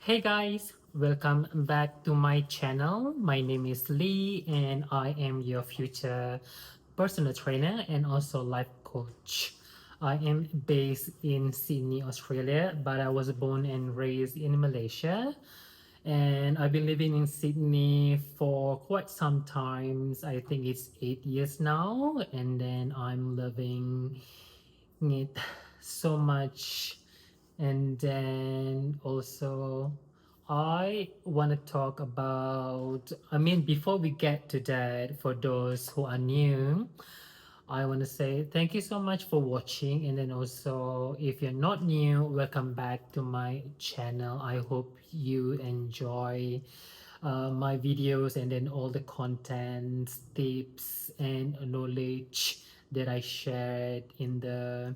Hey guys, welcome back to my channel. My name is Lee and I am your future personal trainer and also life coach. I am based in Sydney, Australia, but I was born and raised in Malaysia. And I've been living in Sydney for quite some times. I think it's 8 years now, and then I'm loving it so much. And then also I want to talk about, before we get to that, for those who are new, I want to say thank you so much for watching. And then also, if you're not new, welcome back to my channel. I hope you enjoy my videos and then all the content, tips, and knowledge that I shared in the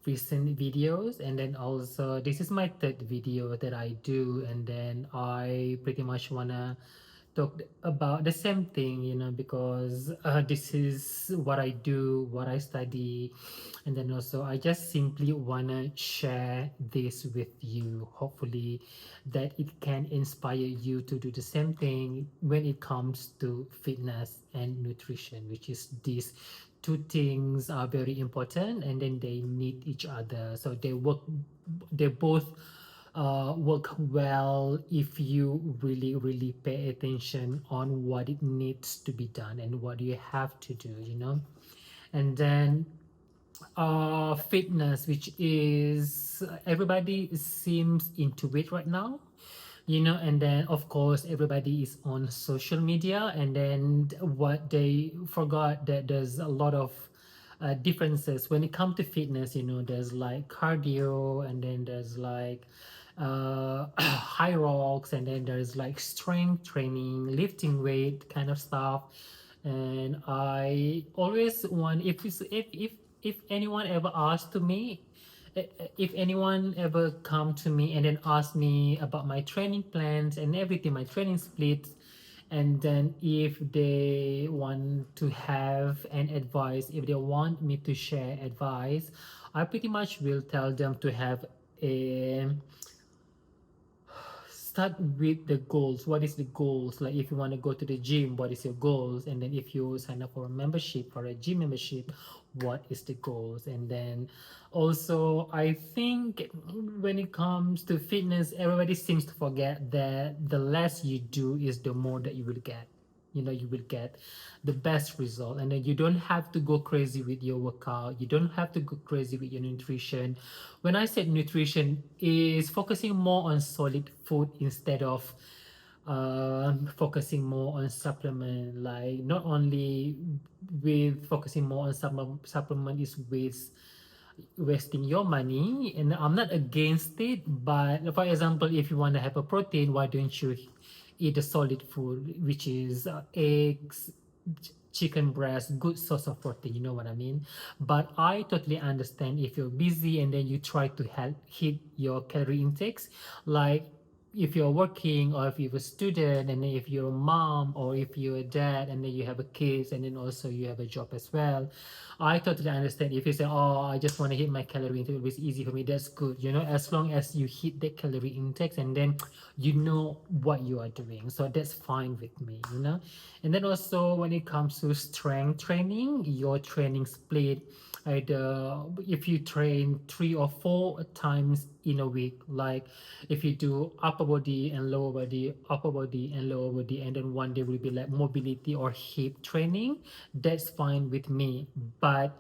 recent videos. And then also this is my third video that I do, and then I pretty much wanna talk about the same thing, because this is what I do, what I study, and then also I just simply wanna share this with you, hopefully that it can inspire you to do the same thing when it comes to fitness and nutrition, which is these two things are very important, and then they need each other, so they both work well if you really pay attention on what it needs to be done and what you have to do, and then fitness, which is everybody seems into it right now, and then of course everybody is on social media, and then what they forgot that there's a lot of differences when it comes to fitness. There's like cardio, and then there's like high rocks, and then there's like strength training, lifting weight kind of stuff. And I always want, if anyone ever asked to me, if anyone ever come to me and then ask me about my training plans and everything, my training splits, and then if they want to have an advice, if they want me to share advice, I pretty much will tell them to have a start with the goals. What is the goals? Like if you want to go to the gym, what is your goals? And then if you sign up for a membership, for a gym membership, what is the goals? And then also I think when it comes to fitness, everybody seems to forget that the less you do is the more that you will get. You will get the best result, and then you don't have to go crazy with your workout, you don't have to go crazy with your nutrition. When I said nutrition, is focusing more on solid food instead of focusing more on supplement. Like not only with focusing more on supplement is wasting your money, and I'm not against it, but for example, if you want to have a protein, why don't you eat a solid food, which is eggs, chicken breast, good source of protein, you know what I mean? But I totally understand if you're busy and then you try to hit your calorie intakes, like if you're working, or if you're a student, and then if you're a mom, or if you're a dad and then you have a kids, and then also you have a job as well. I totally understand if you say, oh, I just want to hit my calorie intake, it's easy for me, that's good, as long as you hit the calorie intakes and then you know what you are doing, so that's fine with me. And then also when it comes to strength training, your training split, either if you train 3 or 4 times in a week, like if you do upper body and lower body, upper body and lower body, and then one day will be like mobility or hip training, that's fine with me. But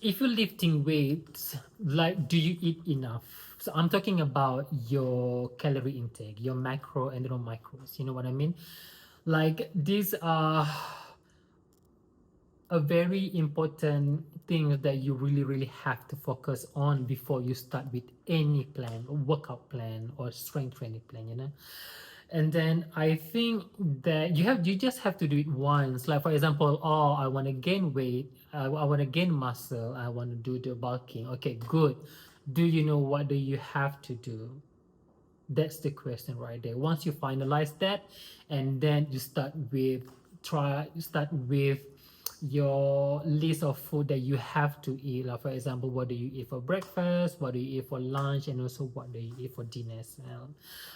if you're lifting weights, like, do you eat enough? So I'm talking about your calorie intake, your macro and your micros, you know what I mean? Like these are a very important thing that you really have to focus on before you start with any plan, workout plan or strength training plan. And then I think that you just have to do it once. Like for example, oh, I want to gain weight, I want to gain muscle, I want to do the bulking. Okay, good. Do you know what do you have to do? That's the question right there. Once you finalize that, and then you start with your list of food that you have to eat. Like for example, what do you eat for breakfast, what do you eat for lunch, and also what do you eat for dinner as well.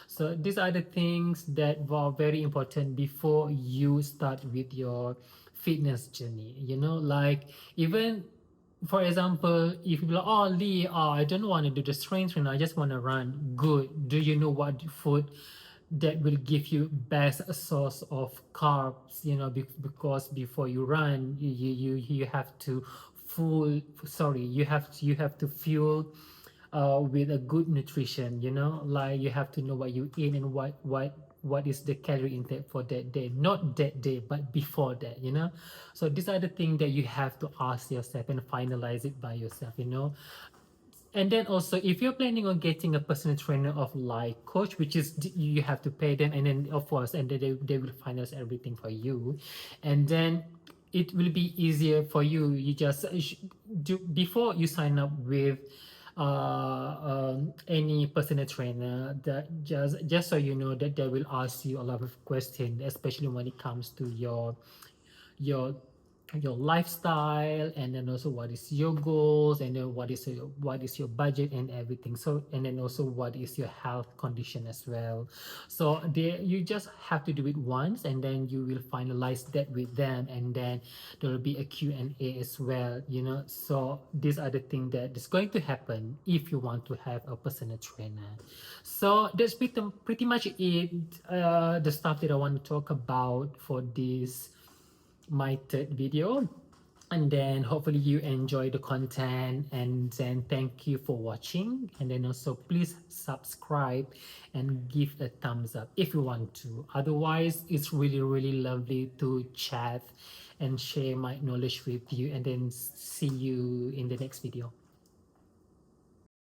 So these are the things that were very important before you start with your fitness journey. Like, even for example, if you're like, oh Lee, I don't want to do the strength training, I just want to run. Good. Do you know what food that will give you best source of carbs? Because before you run, you have to you have to fuel with a good nutrition. Like, you have to know what you eat and what is the calorie intake for that day, not that day but before that. So these are the things that you have to ask yourself and finalize it by yourself. And then also, if you're planning on getting a personal trainer of like coach, which is you have to pay them, and then of course, and then they will finance everything for you, and then it will be easier for you. You just do before you sign up with any personal trainer, that just so you know that they will ask you a lot of questions, especially when it comes to your your lifestyle, and then also what is your goals, and then what is your budget and everything. So, and then also what is your health condition as well. So you just have to do it once, and then you will finalize that with them, and then there will be a Q&A as well. So these are the things that is going to happen if you want to have a personal trainer. So that's pretty much it, the stuff that I want to talk about for this, my third video. And then hopefully you enjoy the content, and then thank you for watching, and then also please subscribe and give a thumbs up if you want to. Otherwise, it's really really lovely to chat and share my knowledge with you, and then see you in the next video.